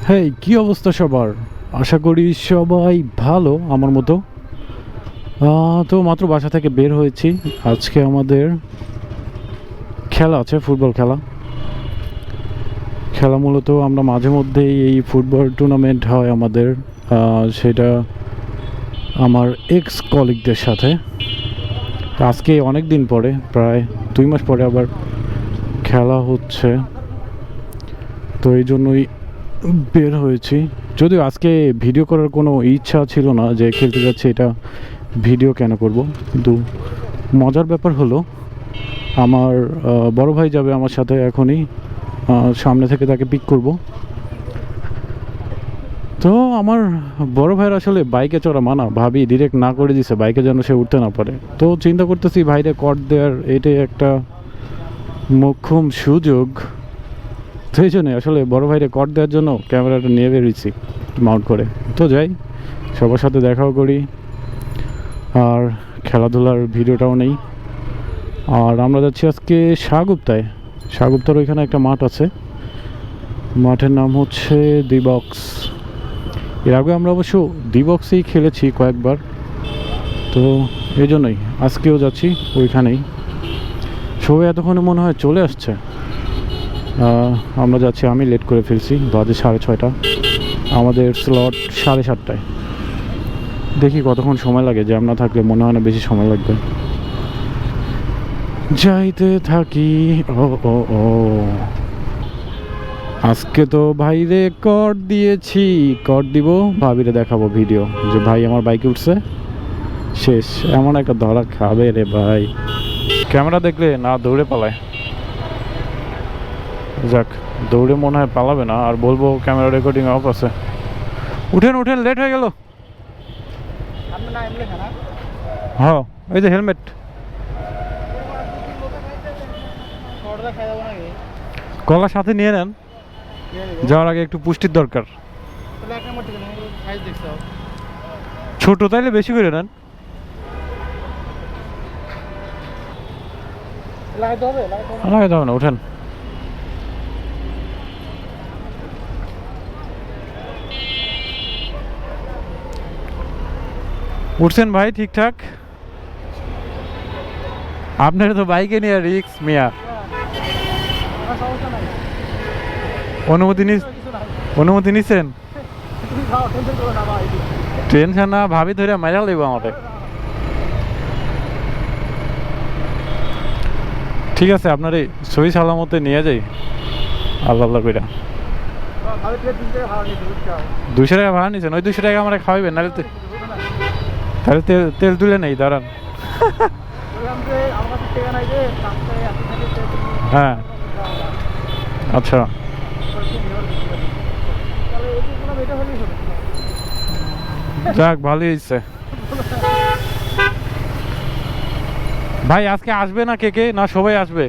হেই, কি অবস্থা সবার? আশা করি সবাই ভালো আমার মতো। তো মাত্র বাসা থেকে বের হয়েছি। আজকে আমাদের খেলা আছে, ফুটবল খেলা। মূলত আমরা মাঝে মধ্যেই এই ফুটবল টুর্নামেন্ট হয় আমাদের, সেটা আমার এক্স কলিগদের সাথে। তো আজকে অনেক দিন পরে, প্রায় 2 মাস পরে আবার খেলা হচ্ছে, তো এই জন্যই বের হয়েছি। যদিও আজকে ভিডিও করার কোনো ইচ্ছা ছিল না, যে খেলতে যাচ্ছে এটা ভিডিও কেন করব, কিন্তু মজার ব্যাপার হলো আমার বড় ভাই যাবে আমার সাথে এখনই, সামনে থেকে তাকে পিক করব। তো আমার বড় ভাইয়ের আসলে বাইকে চড়া মানা, ভাবি ডিরেক্ট না করে দিছে বাইকে যেন সে উঠতে না পারে। তো চিন্তা করতেছি ভাইরে কট দেওয়ার, এটাই একটা মোক্ষম সুযোগ। তো এই জন্যই আসলে বড় ভাইরে কট দেওয়ার জন্য ক্যামেরাটা নিয়ে বেরিয়েছি মাউন্ট করে। তো যাই, সবার সাথে দেখাও করি, আর খেলাধুলার ভিডিওটাও নেই। আর আমরা যাচ্ছি আজকে শাহগুপ্তায়। শাহগুপ্তার ওইখানে একটা মাঠ আছে, মাঠের নাম হচ্ছে দি বক্স। এর আগে আমরা অবশ্য দি বক্সেই খেলেছি কয়েকবার, তো এই জন্যই আজকেও যাচ্ছি ওইখানেই। সবাই এতক্ষণে মনে হয় চলে আসছে। আমরা যাচ্ছি, আমি লেট করে ফেলছি, বাজে 6:30। আমাদের স্লট 7:30টায়। দেখি কতক্ষণ সময় লাগে, জ্যাম না থাকলে মনে হয় না বেশি সময় লাগবে। যাইতে থাকি। ও ও ও, আজকে তো ভাইরে কর দিয়েছি, কর দিব, ভাবিরে দেখাবো ভিডিও যে ভাই আমার বাইকে উঠছে। শেষ, এমন একটা ধরা খাবে রে ভাই, ক্যামেরা দেখলে না দৌড়ে পালায়। যাক, দৌড়ে মনে হয় পালাবে না, আর বলবো ক্যামেরা রেকর্ডিং অফ আছে। উঠেন উঠেন, লেট হয়ে গেল। হ্যাঁ, এই যে হেলমেট। কলা সাথে নিয়ে নেন, যাওয়ার আগে একটু পুষ্টির দরকার। ছোট তাইলে বেশি করে নেন। লাগাইতে হবে না, উঠেন। উঠছেন ভাই ঠিকঠাক? আপনার তো বাইকে নিয়ে রিক্স মিয়া। অনুমতি নিছেন? টেনশন না, ভাবি ধরে মজা লাগবে আমাদের। ঠিক আছে, আপনার এই সহি সালামতে নিয়ে যাই। আল্লাহ আল্লাহ কইরা 200 টাকা ভাড়া নিছেন, ওই 200 টাকা আমরা খাওয়াইবেন, নাহলে তাহলে তেল তুলে নেই, দাঁড়ান। হ্যাঁ, আচ্ছা। যাক, ভালোই হয়েছে। ভাই আজকে আসবে না কে কে, না সবাই আসবে?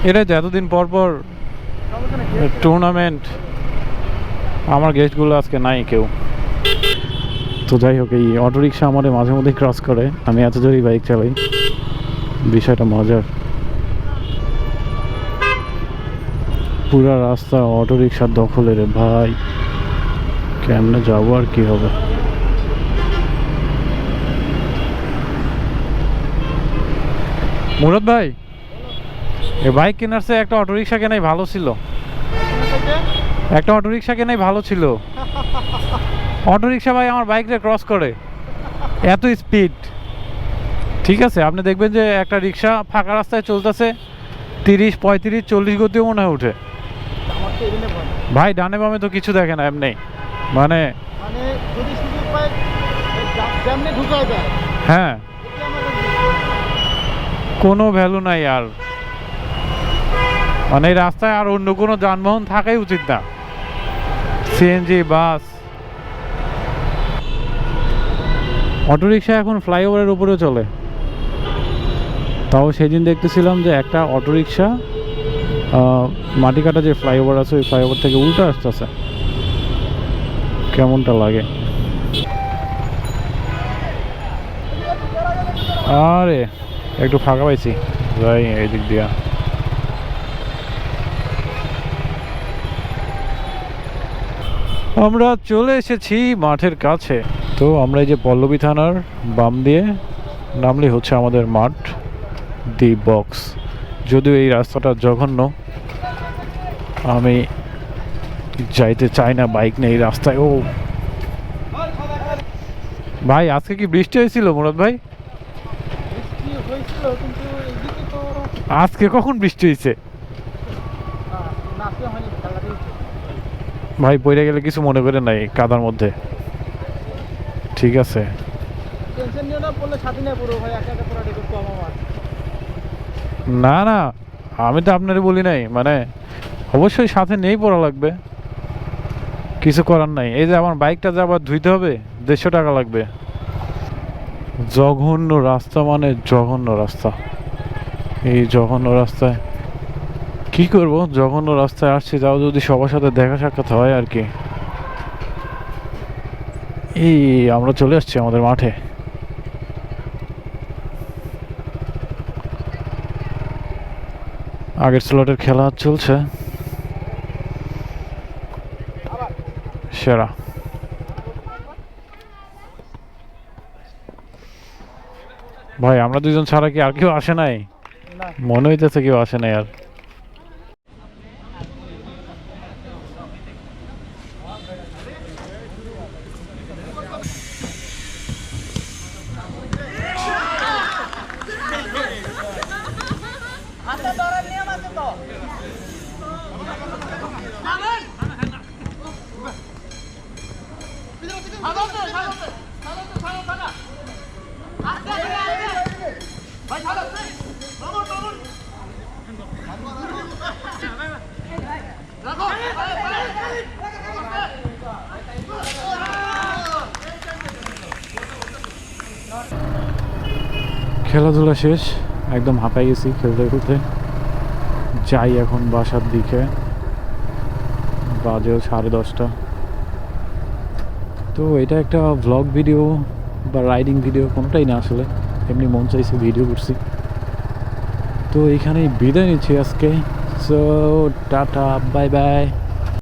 এটা যে এতদিন পর পর টুর্নামেন্ট, আমার গেস্টগুলো আজকে নাই কেউ। তো যাই হোক, এই অটোরিকশা আমাদের মাঝে মধ্যে ক্রস করে, আমি এত জোরেই বাইক চালাই, বিষয়টা মজার। পুরা রাস্তা অটোরিকশার দখলে রে ভাই, কেমনে যাবো আর কি হবে। মুরাদ ভাই, এ বাইক কেনার চেয়ে একটা অটোরিকশা কেনাই ভালো ছিল। একটা অটোরিকশা কেনাই ভালো ছিল। অটোরিকশা ভাই আমার বাইকটা ক্রস করে, এত স্পিড। ঠিক আছে, আপনি দেখবেন যে একটা রিক্সা ফাঁকা রাস্তায় চলতেছে 30, 35, 40 গতিও মনে হয় উঠে। ভাই ডানে বামে তো কিছু দেখে না, এমনি মানে হ্যাঁ, কোনো ভ্যালু নাই আর। মানে এই রাস্তায় আর অন্য কোনো যানবাহন থাকাই উচিত না, সিএনজি, বাস। অটোরিকশা এখন ফ্লাইওভারের উপরে চলে। তাও সেদিন দেখতেছিলাম যে একটা অটোরিকশা মাটিকাটা যে ফ্লাইওভার আছে, ওই ফ্লাইওভার থেকে উল্টো আসতেছে। কেমনটা লাগে? আরে একটু ফাঁকা পাইছি, যাই এই দিক দিয়া। আমরা চলে এসেছি মাঠের কাছে। তো আমরা এই যে পল্লবী থানার বাম দিয়ে নামলে হচ্ছে আমাদের মাঠ, দি বক্স। যদিও এই রাস্তাটা জঘন্য, আমি যাইতে চাই না বাইক নিয়ে এই রাস্তায়। ও ভাই, আজকে কি বৃষ্টি হয়েছিল মুরাদ ভাই? আজকে কখন বৃষ্টি হয়েছে ভাই? পড়ে গেলে কিছু মনে করে নাই, কাদার মধ্যে। ঠিক আছে, না না, আমি তো আপনারে বলি নাই, মানে অবশ্যই সাথে নেই পড়া লাগবে, কিছু করার নাই। এই যে আমার বাইকটা যে আবার ধুইতে হবে, 150 টাকা লাগবে। জঘন্য রাস্তা, মানে জঘন্য রাস্তা। এই জঘন্য রাস্তায় কি করব? জঘন্য রাস্তায় আসছি, যাও যদি সবার সাথে দেখা সাক্ষাৎ হয় আর কি। এই আমরা চলে আসছি আমাদের মাঠে। আগের স্লটের খেলা চলছে, সেরা। ভাই আমরা দুজন ছাড়া কি আর কেউ আসে নাই? মনে হইতেছে কেউ আসে নাই আর। খেলাধুলা শেষ, একদম হাঁপাই গেছি খেলতে খেলতে। যাই এখন বাসার দিকে, বাজেও 10:30। তো এটা একটা ভ্লগ ভিডিও বা রাইডিং ভিডিও কোনোটাই না, আসলে এমনি মন চাইছে ভিডিও করছি। তো এইখানেই বিদায় নিচ্ছি আজকে। So tata, bye bye.